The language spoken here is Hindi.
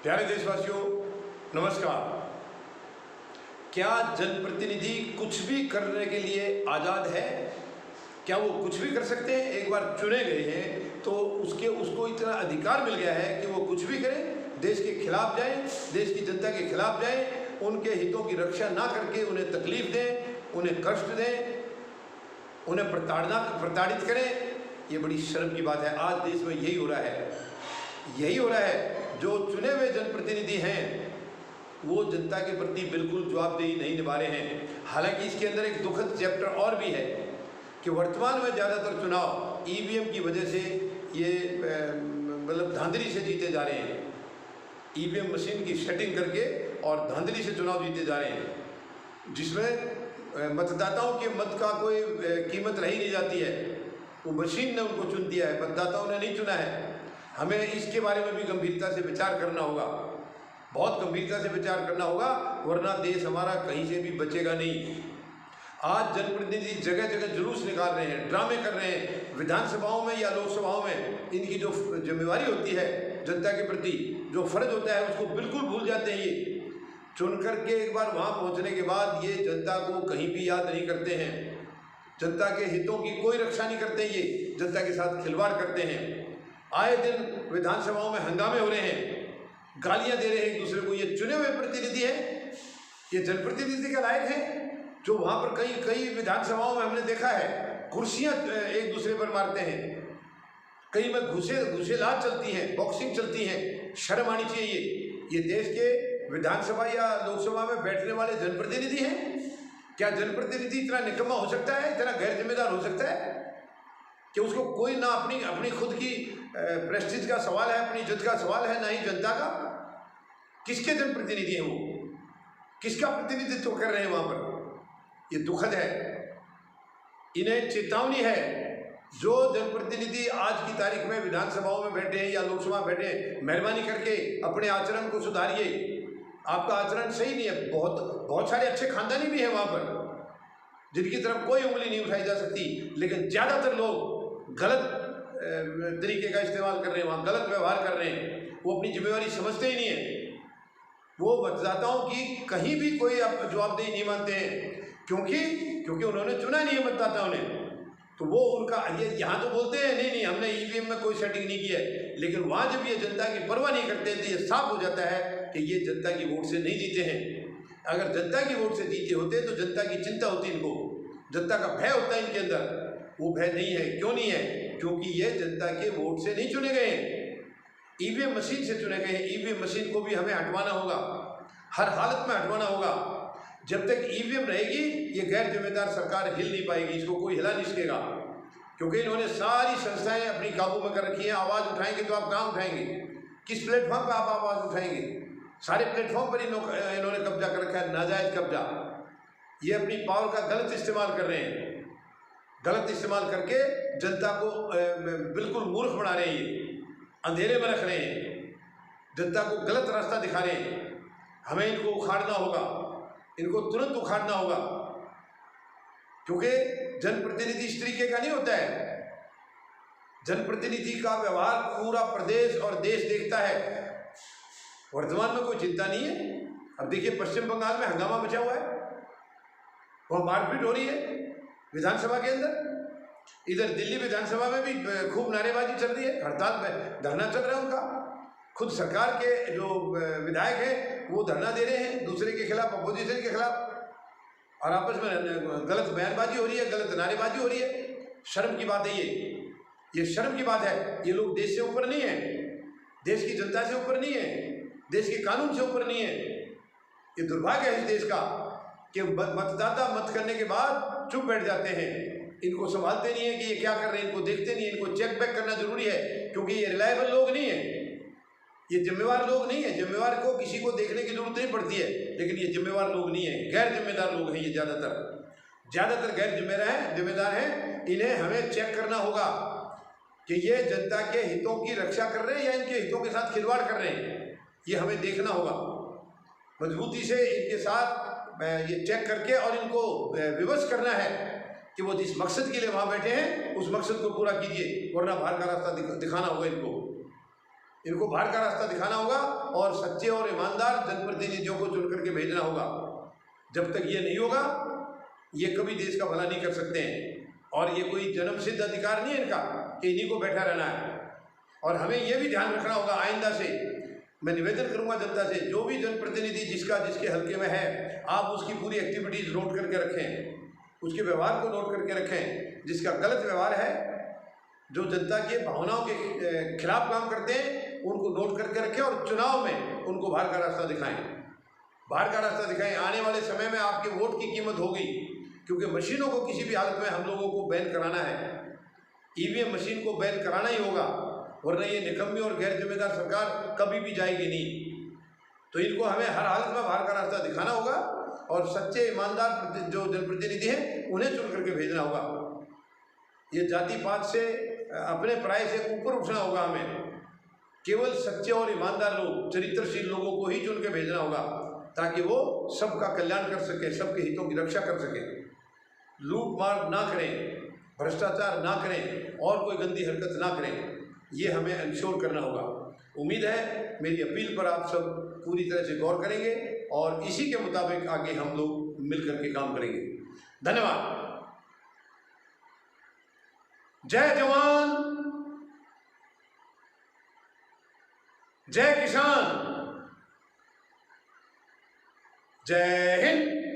प्यारे देशवासियों, नमस्कार। क्या जनप्रतिनिधि कुछ भी करने के लिए आज़ाद है? क्या वो कुछ भी कर सकते हैं? एक बार चुने गए हैं तो उसको इतना अधिकार मिल गया है कि वो कुछ भी करें, देश के खिलाफ जाएं, देश की जनता के खिलाफ जाएं, उनके हितों की रक्षा ना करके उन्हें तकलीफ दें, उन्हें कष्ट दें, उन्हें प्रताड़ित करें। ये बड़ी शर्म की बात है। आज देश में यही हो रहा है। जो चुने हुए जनप्रतिनिधि हैं वो जनता के प्रति बिल्कुल जवाबदेही नहीं निभा रहे हैं। हालांकि इसके अंदर एक दुखद चैप्टर और भी है कि वर्तमान में ज़्यादातर चुनाव ईवीएम की वजह से ये मतलब धांधली से जीते जा रहे हैं। ईवीएम मशीन की सेटिंग करके और धांधली से चुनाव जीते जा रहे हैं, जिसमें मतदाताओं के मत का कोई कीमत रही नहीं जाती है। वो मशीन ने उनको चुन दिया है, मतदाताओं ने नहीं चुना है। हमें इसके बारे में भी गंभीरता से विचार करना होगा, बहुत गंभीरता से विचार करना होगा, वरना देश हमारा कहीं से भी बचेगा नहीं। आज जनप्रतिनिधि जगह जगह जुलूस निकाल रहे हैं, ड्रामे कर रहे हैं। विधानसभाओं में या लोकसभाओं में इनकी जो जिम्मेवारी होती है जनता के प्रति, जो फर्ज होता है, उसको बिल्कुल भूल जाते हैं। ये चुन करके एक बार वहाँ पहुँचने के बाद ये जनता को कहीं भी याद नहीं करते हैं, जनता के हितों की कोई रक्षा नहीं करते। ये जनता के साथ खिलवाड़ करते हैं। आए दिन विधानसभाओं में हंगामे हो रहे हैं, गालियां दे रहे हैं एक दूसरे को। ये चुने हुए प्रतिनिधि हैं, ये जनप्रतिनिधि के लायक हैं? जो वहाँ पर कई विधानसभाओं में हमने देखा है, कुर्सियां एक दूसरे पर मारते हैं, कई में घुसेलात चलती हैं, बॉक्सिंग चलती है। शर्म आनी चाहिए। ये देश के विधानसभा या लोकसभा में बैठने वाले जनप्रतिनिधि हैं। क्या जनप्रतिनिधि इतना निकम्मा हो सकता है, इतना गैर जिम्मेदार हो सकता है कि उसको कोई ना अपनी खुद की प्रेस्टीज का सवाल है, अपनी इज्जत का सवाल है, ना ही जनता का? किसके जनप्रतिनिधि हैं वो? किसका प्रतिनिधित्व कर रहे हैं वहाँ पर? ये दुखद है। इन्हें चेतावनी है। जो जनप्रतिनिधि आज की तारीख में विधानसभाओं में बैठे हैं या लोकसभा बैठे हैं, मेहरबानी करके अपने आचरण को सुधारिए। आपका आचरण सही नहीं है। बहुत सारे अच्छे खानदानी भी हैं वहाँ पर, जिनकी तरफ कोई उंगली नहीं उठाई जा सकती, लेकिन ज़्यादातर लोग गलत तरीके का इस्तेमाल कर रहे हैं, वहाँ गलत व्यवहार कर रहे हैं। वो अपनी जिम्मेवारी समझते ही नहीं है। वो मतदाताओं की कहीं भी कोई जवाबदेही नहीं मानते हैं, क्योंकि उन्होंने चुना नहीं है मतदाताओं ने। तो वो उनका ये यहाँ तो बोलते हैं नहीं हमने ईवीएम में कोई सेटिंग नहीं की है, लेकिन वहाँ जब ये जनता की परवाह नहीं करते तो ये साफ हो जाता है कि ये जनता की वोट से नहीं जीते हैं। अगर जनता की वोट से जीते होते तो जनता की चिंता होती, इनको जनता का भय होता है इनके अंदर। वो भय नहीं है। क्यों नहीं है? क्योंकि ये जनता के वोट से नहीं चुने गए हैं, ईवीएम मशीन से चुने गए हैं। ईवीएम मशीन को भी हमें हटवाना होगा, हर हालत में हटवाना होगा। जब तक ईवीएम रहेगी ये गैर जिम्मेदार सरकार हिल नहीं पाएगी, इसको कोई हिला नहीं सकेगा, क्योंकि इन्होंने सारी संस्थाएं अपनी काबू में कर रखी हैं। आवाज़ उठाएंगे तो आप कहाँ उठाएंगे? किस प्लेटफॉर्म पर आप आवाज़ उठाएंगे? सारे प्लेटफॉर्म पर इन्होंने कब्जा कर रखा है, नाजायज कब्जा। ये अपनी पावर का गलत इस्तेमाल कर रहे हैं, गलत इस्तेमाल करके जनता को बिल्कुल मूर्ख बना रहे हैं, ये अंधेरे में रख रहे हैं, जनता को गलत रास्ता दिखा रहे हैं। हमें इनको उखाड़ना होगा, इनको तुरंत उखाड़ना होगा, क्योंकि जनप्रतिनिधि इस तरीके का नहीं होता है। जनप्रतिनिधि का व्यवहार पूरा प्रदेश और देश देखता है। वर्तमान में कोई चिंता नहीं है। अब देखिए पश्चिम बंगाल में हंगामा मचा हुआ है, वहाँ मारपीट हो रही है विधानसभा के अंदर। इधर दिल्ली विधानसभा में भी खूब नारेबाजी चल रही है, हड़ताल में धरना चल रहा है उनका। खुद सरकार के जो विधायक हैं वो धरना दे रहे हैं दूसरे के खिलाफ, अपोजिशन के खिलाफ, और आपस में गलत बयानबाजी हो रही है, गलत नारेबाजी हो रही है। शर्म की बात है ये शर्म की बात है। ये लोग देश से ऊपर नहीं है, देश की जनता से ऊपर नहीं है, देश के कानून से ऊपर नहीं है। ये दुर्भाग्य है इस देश का कि मतदाता मत करने के बाद चुप बैठ जाते हैं। इनको संभालते नहीं है कि ये क्या कर रहे हैं, इनको देखते नहीं है। इनको चेक बैक करना जरूरी है, क्योंकि ये रिलायबल लोग नहीं है, ये जिम्मेवार लोग नहीं है। जिम्मेवार को किसी को देखने की जरूरत नहीं पड़ती है, लेकिन ये जिम्मेवार लोग नहीं है, गैर जिम्मेदार लोग हैं ये। ज़्यादातर गैर जिम्मेदार हैं। इन्हें हमें चेक करना होगा कि ये जनता के हितों की रक्षा कर रहे हैं या इनके हितों के साथ खिलवाड़ कर रहे हैं। ये हमें देखना होगा मजबूती से, इनके साथ ये चेक करके, और इनको विवश करना है कि वो जिस मकसद के लिए वहाँ बैठे हैं उस मकसद को पूरा कीजिए, वरना बाहर का रास्ता दिखाना होगा इनको। इनको बाहर का रास्ता दिखाना होगा और सच्चे और ईमानदार जनप्रतिनिधियों को चुन करके भेजना होगा। जब तक ये नहीं होगा, ये कभी देश का भला नहीं कर सकते हैं। और ये कोई जन्मसिद्ध अधिकार नहीं है इनका कि इन्हीं को बैठा रहना है। और हमें ये भी ध्यान रखना होगा, आइंदा से मैं निवेदन करूंगा जनता से, जो भी जनप्रतिनिधि जिसके हल्के में है, आप उसकी पूरी एक्टिविटीज़ नोट करके रखें, उसके व्यवहार को नोट करके रखें। जिसका गलत व्यवहार है, जो जनता के भावनाओं के खिलाफ काम करते हैं, उनको नोट करके रखें और चुनाव में उनको बाहर का रास्ता दिखाएं, बाहर का रास्ता दिखाएं। आने वाले समय में आपके वोट की कीमत होगी, क्योंकि मशीनों को किसी भी हालत में हम लोगों को बैन कराना है। ईवीएम मशीन को बैन कराना ही होगा, वरना ये निकम्मी और गैर जिम्मेदार सरकार कभी भी जाएगी नहीं। तो इनको हमें हर हालत में बाहर का रास्ता दिखाना होगा और सच्चे ईमानदार जो जनप्रतिनिधि हैं उन्हें चुन करके भेजना होगा। ये जाति पात से, अपने पराये से ऊपर उठना होगा। हमें केवल सच्चे और ईमानदार लोग, चरित्रशील लोगों को ही चुन के भेजना होगा, ताकि वो सबका कल्याण कर सके, सबके हितों की रक्षा कर सके। लूट मार ना करें, भ्रष्टाचार ना करें और कोई गंदी हरकत ना करें, ये हमें इंश्योर करना होगा। उम्मीद है मेरी अपील पर आप सब पूरी तरह से गौर करेंगे और इसी के मुताबिक आगे हम लोग मिलकर के काम करेंगे। धन्यवाद। जय जवान, जय किसान, जय हिंद।